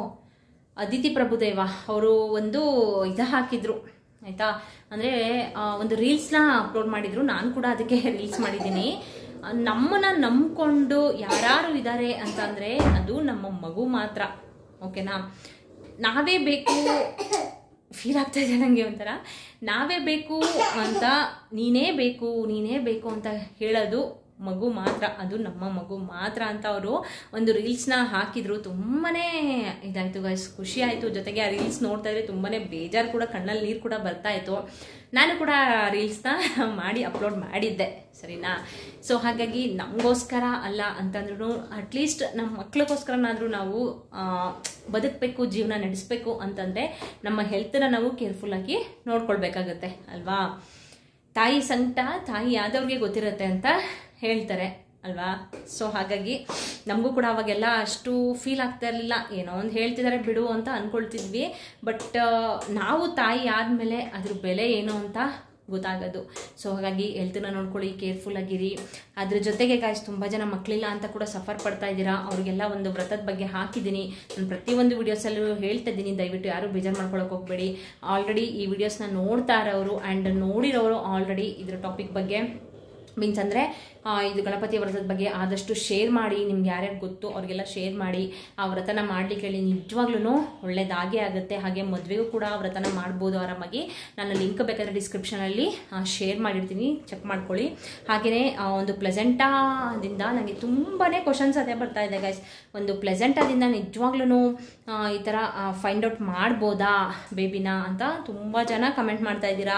ಅದಿತಿ ಪ್ರಭುದೇವ ಅವರು ಒಂದು ಹಾಕಿದ್ರು ಆಯಿತಾ. ಅಂದರೆ ಒಂದು ರೀಲ್ಸ್ನ ಅಪ್ಲೋಡ್ ಮಾಡಿದರು. ನಾನು ಕೂಡ ಅದಕ್ಕೆ ರೀಲ್ಸ್ ಮಾಡಿದ್ದೀನಿ. ನಮ್ಮನ್ನ ನಂಬ್ಕೊಂಡು ಯಾರು ಇದ್ದಾರೆ ಅಂತಂದರೆ ಅದು ನಮ್ಮ ಮಗು ಮಾತ್ರ, ಓಕೆನಾ. ನಾವೇ ಬೇಕು, ಫೀಲ್ ಆಗ್ತಾ ಇದೆ ನನಗೆ ಒಂಥರ. ನಾವೇ ಬೇಕು ಅಂತ ನೀನೇ ಬೇಕು ಅಂತ ಹೇಳೋದು ಮಗು ಮಾತ್ರ, ಅದು ನಮ್ಮ ಮಗು ಮಾತ್ರ ಅಂತ ಅವರು ಒಂದು ರೀಲ್ಸ್ನ ಹಾಕಿದ್ರು. ತುಂಬಾ ಇದಾಯಿತು ಗೈಸ್, ಖುಷಿ ಆಯಿತು. ಜೊತೆಗೆ ಆ ರೀಲ್ಸ್ ನೋಡ್ತಾ ಇದ್ರೆ ತುಂಬಾ ಬೇಜಾರು ಕೂಡ, ಕಣ್ಣಲ್ಲಿ ನೀರು ಕೂಡ ಬರ್ತಾ ಇತ್ತು. ನಾನು ಕೂಡ ರೀಲ್ಸ್ನ ಮಾಡಿ ಅಪ್ಲೋಡ್ ಮಾಡಿದ್ದೆ, ಸರಿನಾ. ಸೊ ಹಾಗಾಗಿ ನಮಗೋಸ್ಕರ ಅಲ್ಲ ಅಂತಂದ್ರೂ ಅಟ್ಲೀಸ್ಟ್ ನಮ್ಮ ಮಕ್ಳಿಗೋಸ್ಕರನಾದರೂ ನಾವು ಬದುಕಬೇಕು, ಜೀವನ ನಡೆಸಬೇಕು ಅಂತಂದರೆ ನಮ್ಮ ಹೆಲ್ತನ್ನ ನಾವು ಕೇರ್ಫುಲ್ಲಾಗಿ ನೋಡ್ಕೊಳ್ಬೇಕಾಗತ್ತೆ ಅಲ್ವಾ. ತಾಯಿ ಸಂಕಟ ತಾಯಿ ಆದವ್ರಿಗೆ ಗೊತ್ತಿರುತ್ತೆ ಅಂತ ಹೇಳ್ತಾರೆ ಅಲ್ವಾ. ಸೊ ಹಾಗಾಗಿ ನಮಗೂ ಕೂಡ ಅವಾಗೆಲ್ಲ ಅಷ್ಟು ಫೀಲ್ ಆಗ್ತಾ ಇರಲಿಲ್ಲ. ಏನೋ ಒಂದು ಹೇಳ್ತಿದ್ದಾರೆ ಬಿಡು ಅಂತ ಅಂದ್ಕೊಳ್ತಿದ್ವಿ. ಬಟ್ ನಾವು ತಾಯಿ ಆದಮೇಲೆ ಅದ್ರ ಬೆಲೆ ಏನು ಅಂತ ಗೊತ್ತಾಗೋದು. ಸೊ ಹಾಗಾಗಿ ಹೆಲ್ತನ್ನ ನೋಡ್ಕೊಳ್ಳಿ, ಕೇರ್ಫುಲ್ ಆಗಿರಿ. ಅದ್ರ ಜೊತೆಗೆ ಗಾಯ್ಸ್ ತುಂಬ ಜನ ಮಕ್ಕಳಿಲ್ಲ ಅಂತ ಕೂಡ ಸಫರ್ ಪಡ್ತಾ ಇದ್ದೀರಾ. ಅವ್ರಿಗೆಲ್ಲ ಒಂದು ವ್ರತದ ಬಗ್ಗೆ ಹಾಕಿದ್ದೀನಿ. ನಾನು ಪ್ರತಿಯೊಂದು ವಿಡಿಯೋಸಲ್ಲೂ ಹೇಳ್ತಾ ಇದ್ದೀನಿ, ದಯವಿಟ್ಟು ಯಾರು ಬೇಜಾರು ಮಾಡ್ಕೊಳಕ್ಕೆ ಹೋಗಬೇಡಿ. ಆಲ್ರೆಡಿ ಈ ವಿಡಿಯೋಸ್ನ ನೋಡ್ತಾ ಇರೋರು ಆ್ಯಂಡ್ ನೋಡಿರೋರು ಆಲ್ರೆಡಿ ಇದ್ರ ಟಾಪಿಕ್ ಬಗ್ಗೆ ಮೀನ್ಸ್ ಅಂದರೆ ಇದು ಗಣಪತಿ ವ್ರತದ ಬಗ್ಗೆ ಆದಷ್ಟು ಶೇರ್ ಮಾಡಿ. ನಿಮ್ಗೆ ಯಾರ್ಯಾರು ಗೊತ್ತು ಅವ್ರಿಗೆಲ್ಲ ಶೇರ್ ಮಾಡಿ. ಆ ವ್ರತನ ಮಾಡ್ಲಿಕ್ಕೆ ಹೇಳಿ, ನಿಜವಾಗ್ಲೂ ಒಳ್ಳೇದಾಗೇ ಆಗುತ್ತೆ. ಹಾಗೆ ಮದುವೆಗೂ ಕೂಡ ವ್ರತನ ಮಾಡ್ಬೋದು ಆರಾಮಾಗಿ. ನಾನು ಲಿಂಕ್ ಬೇಕಾದ್ರೆ ಡಿಸ್ಕ್ರಿಪ್ಷನಲ್ಲಿ ಶೇರ್ ಮಾಡಿರ್ತೀನಿ, ಚೆಕ್ ಮಾಡ್ಕೊಳ್ಳಿ. ಹಾಗೆಯೇ ಒಂದು ಪ್ಲೆಸೆಂಟಾದಿಂದ ನನಗೆ ತುಂಬಾ ಕ್ವಶನ್ಸ್ ಅದೇ ಬರ್ತಾ ಇದೆ ಗೈಸ್. ಒಂದು ಪ್ಲೆಸೆಂಟಾದಿಂದ ನಿಜವಾಗ್ಲೂ ಈ ಥರ ಫೈಂಡ್ ಔಟ್ ಮಾಡ್ಬೋದಾ ಬೇಬಿನ ಅಂತ ತುಂಬ ಜನ ಕಮೆಂಟ್ ಮಾಡ್ತಾ ಇದ್ದೀರಾ.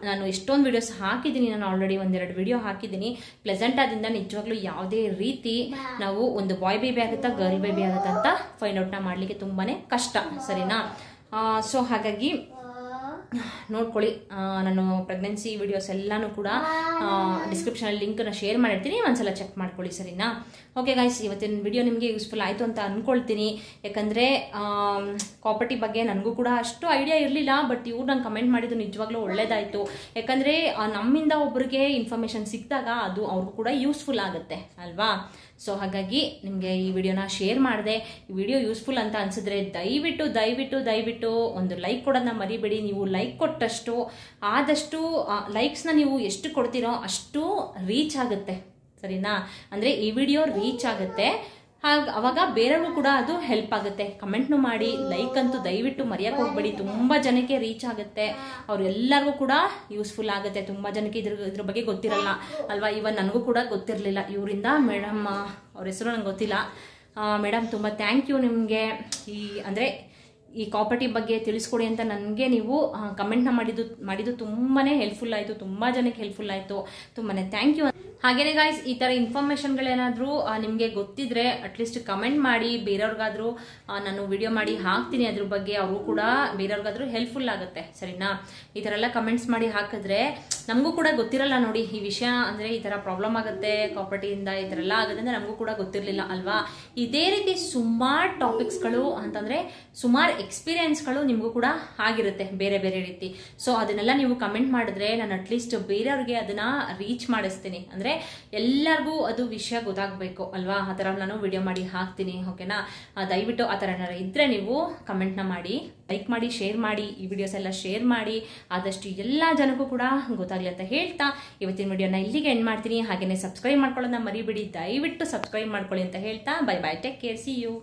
ನಾನು ಎಷ್ಟೊಂದು ವಿಡಿಯೋಸ್ ಹಾಕಿದ್ದೀನಿ, ನಾನು ಆಲ್ರೆಡಿ ಒಂದೆರಡು ವಿಡಿಯೋ ಹಾಕಿದ್ದೀನಿ. ಪ್ಲೆಸೆಂಟಾದಿಂದ ನಿಜವಾಗ್ಲೂ ಯಾವುದೇ ರೀತಿ ನಾವು ಒಂದು ಬಾಯ್ ಬೇಬಿ ಆಗುತ್ತಾ ಗರ್ಲ್ ಬೇಬಿ ಆಗುತ್ತಾ ಅಂತ ಫೈಂಡ್ ಔಟ್ನ ಮಾಡಲಿಕ್ಕೆ ತುಂಬಾ ಕಷ್ಟ, ಸರಿನಾ? ಸೊ ಹಾಗಾಗಿ ನೋಡ್ಕೊಳ್ಳಿ. ನಾನು ಪ್ರೆಗ್ನೆನ್ಸಿ ವಿಡಿಯೋಸ್ ಎಲ್ಲಾನು ಕೂಡ ಡಿಸ್ಕ್ರಿಪ್ಷನಲ್ಲಿ ಲಿಂಕ್ನ ಶೇರ್ ಮಾಡಿರ್ತೀನಿ, ಒಂದ್ಸಲ ಚೆಕ್ ಮಾಡ್ಕೊಳ್ಳಿ, ಸರಿನಾ? ಓಕೆ ಗೈಸ್, ಇವತ್ತಿನ ವಿಡಿಯೋ ನಿಮಗೆ ಯೂಸ್ಫುಲ್ ಆಯಿತು ಅಂತ ಅಂದ್ಕೊಳ್ತೀನಿ. ಯಾಕಂದರೆ ಕಾಪರ್ಟಿ ಬಗ್ಗೆ ನನಗೂ ಕೂಡ ಅಷ್ಟು ಐಡಿಯಾ ಇರಲಿಲ್ಲ. ಬಟ್ ಇವ್ರು ನಂಗೆ ಕಮೆಂಟ್ ಮಾಡಿದ್ದು ನಿಜವಾಗ್ಲೂ ಒಳ್ಳೇದಾಯಿತು. ಯಾಕಂದರೆ ನಮ್ಮಿಂದ ಒಬ್ಬರಿಗೆ ಇನ್ಫಾರ್ಮೇಷನ್ ಸಿಕ್ಕಿದಾಗ ಅದು ಅವ್ರಿಗೂ ಕೂಡ ಯೂಸ್ಫುಲ್ ಆಗುತ್ತೆ ಅಲ್ವಾ? ಸೊ ಹಾಗಾಗಿ ನಿಮಗೆ ಈ ವಿಡಿಯೋನ ಶೇರ್ ಮಾಡಿದೆ. ಈ ವಿಡಿಯೋ ಯೂಸ್ಫುಲ್ ಅಂತ ಅನಿಸಿದ್ರೆ ದಯವಿಟ್ಟು ಒಂದು ಲೈಕ್ ಕೊಡೋದನ್ನ ಮರಿಬೇಡಿ. ನೀವು ಲೈಕ್ ಕೊಟ್ಟಷ್ಟು ಆದಷ್ಟು ಲೈಕ್ಸ್ನ ನೀವು ಎಷ್ಟು ಕೊಡ್ತೀರೋ ಅಷ್ಟು ರೀಚ್ ಆಗುತ್ತೆ, ಸರಿನಾ? ಅಂದರೆ ಈ ವಿಡಿಯೋ ರೀಚ್ ಆಗುತ್ತೆ, ಅವಾಗ ಬೇರೆಯವ್ರಿಗೂ ಕೂಡ ಅದು ಹೆಲ್ಪ್ ಆಗುತ್ತೆ. ಕಮೆಂಟ್ನು ಮಾಡಿ, ಲೈಕ್ ಅಂತೂ ದಯವಿಟ್ಟು ಮರೆಯಕ್ಕೆ ಹೋಗ್ಬೇಡಿ. ತುಂಬ ಜನಕ್ಕೆ ರೀಚ್ ಆಗುತ್ತೆ, ಅವ್ರೆಲ್ಲರಿಗೂ ಕೂಡ ಯೂಸ್ಫುಲ್ ಆಗುತ್ತೆ. ತುಂಬ ಜನಕ್ಕೆ ಇದ್ರ ಬಗ್ಗೆ ಗೊತ್ತಿರಲ್ಲ ಅಲ್ವಾ? ಇವನ್ ನನಗೂ ಕೂಡ ಗೊತ್ತಿರಲಿಲ್ಲ. ಇವರಿಂದ ಮೇಡಮ್, ಅವ್ರ ಹೆಸರು ನಂಗೆ ಗೊತ್ತಿಲ್ಲ. ಮೇಡಮ್ ತುಂಬ ಥ್ಯಾಂಕ್ ಯು ನಿಮಗೆ. ಈ ಕಾಪರ್ಟಿ ಬಗ್ಗೆ ತಿಳಿಸ್ಕೊಡಿ ಅಂತ ನನಗೆ ನೀವು ಕಮೆಂಟ್ನ ಮಾಡಿದ್ದು ತುಂಬಾ ಹೆಲ್ಪ್ಫುಲ್ ಆಯಿತು. ತುಂಬ ಜನಕ್ಕೆ ಹೆಲ್ಪ್ಫುಲ್ ಆಯಿತು. ತುಂಬಾ ಥ್ಯಾಂಕ್ ಯು. ಹಾಗೇನೆ ಗಾಯ್ಸ್, ಈ ಥರ ಇನ್ಫಾರ್ಮೇಷನ್ಗಳೇನಾದರೂ ನಿಮಗೆ ಗೊತ್ತಿದ್ರೆ ಅಟ್ಲೀಸ್ಟ್ ಕಮೆಂಟ್ ಮಾಡಿ. ಬೇರೆಯವ್ರಿಗಾದ್ರೂ ನಾನು ವಿಡಿಯೋ ಮಾಡಿ ಹಾಕ್ತೀನಿ ಅದ್ರ ಬಗ್ಗೆ, ಅವರು ಕೂಡ ಬೇರೆಯವ್ರಿಗಾದ್ರೂ ಹೆಲ್ಪ್ಫುಲ್ ಆಗುತ್ತೆ, ಸರಿನಾ? ಈ ಥರ ಎಲ್ಲ ಕಮೆಂಟ್ಸ್ ಮಾಡಿ ಹಾಕಿದ್ರೆ ನಮಗೂ ಕೂಡ ಗೊತ್ತಿರಲ್ಲ ನೋಡಿ ಈ ವಿಷಯ. ಅಂದರೆ ಈ ಥರ ಪ್ರಾಬ್ಲಮ್ ಆಗುತ್ತೆ ಕಾಪರ್ಟಿಯಿಂದ, ಈ ಥರ ಎಲ್ಲ ಆಗುತ್ತೆ ಅಂದರೆ ನಮಗೂ ಕೂಡ ಗೊತ್ತಿರಲಿಲ್ಲ ಅಲ್ವಾ? ಇದೇ ರೀತಿ ಸುಮಾರು ಟಾಪಿಕ್ಸ್ಗಳು ಅಂತಂದರೆ ಸುಮಾರು ಎಕ್ಸ್ಪೀರಿಯನ್ಸ್ಗಳು ನಿಮಗೂ ಕೂಡ ಆಗಿರುತ್ತೆ ಬೇರೆ ಬೇರೆ ರೀತಿ. ಸೊ ಅದನ್ನೆಲ್ಲ ನೀವು ಕಮೆಂಟ್ ಮಾಡಿದ್ರೆ ನಾನು ಅಟ್ಲೀಸ್ಟ್ ಬೇರೆಯವ್ರಿಗೆ ಅದನ್ನ ರೀಚ್ ಮಾಡಿಸ್ತೀನಿ. ಅಂದರೆ ಎಲ್ಲರಿಗೂ ಅದು ವಿಷಯ ಗೊತ್ತಾಗಬೇಕು ಅಲ್ವಾ? ಆ ಥರ ನಾನು ವಿಡಿಯೋ ಮಾಡಿ ಹಾಕ್ತೀನಿ, ಓಕೆನಾ? ದಯವಿಟ್ಟು ಆ ಥರ ಏನಾರು ಇದ್ದರೆ ನೀವು ಕಮೆಂಟ್ನ ಮಾಡಿ, ಲೈಕ್ ಮಾಡಿ, ಶೇರ್ ಮಾಡಿ. ಈ ವಿಡಿಯೋಸ್ ಎಲ್ಲ ಶೇರ್ ಮಾಡಿ, ಆದಷ್ಟು ಎಲ್ಲ ಜನಕ್ಕೂ ಕೂಡ ಗೊತ್ತಾಗಲಿ ಅಂತ ಹೇಳ್ತಾ ಇವತ್ತಿನ ವಿಡಿಯೋನ ಇಲ್ಲಿಗೆ ಎಂಡ್ ಮಾಡ್ತೀನಿ. ಹಾಗೆಯೇ ಸಬ್ಸ್ಕ್ರೈಬ್ ಮಾಡ್ಕೊಳ್ಳೋದನ್ನ ಮರಿಬೇಡಿ, ದಯವಿಟ್ಟು ಸಬ್ಸ್ಕ್ರೈಬ್ ಮಾಡ್ಕೊಳ್ಳಿ ಅಂತ ಹೇಳ್ತಾ bye bye, take care, see you.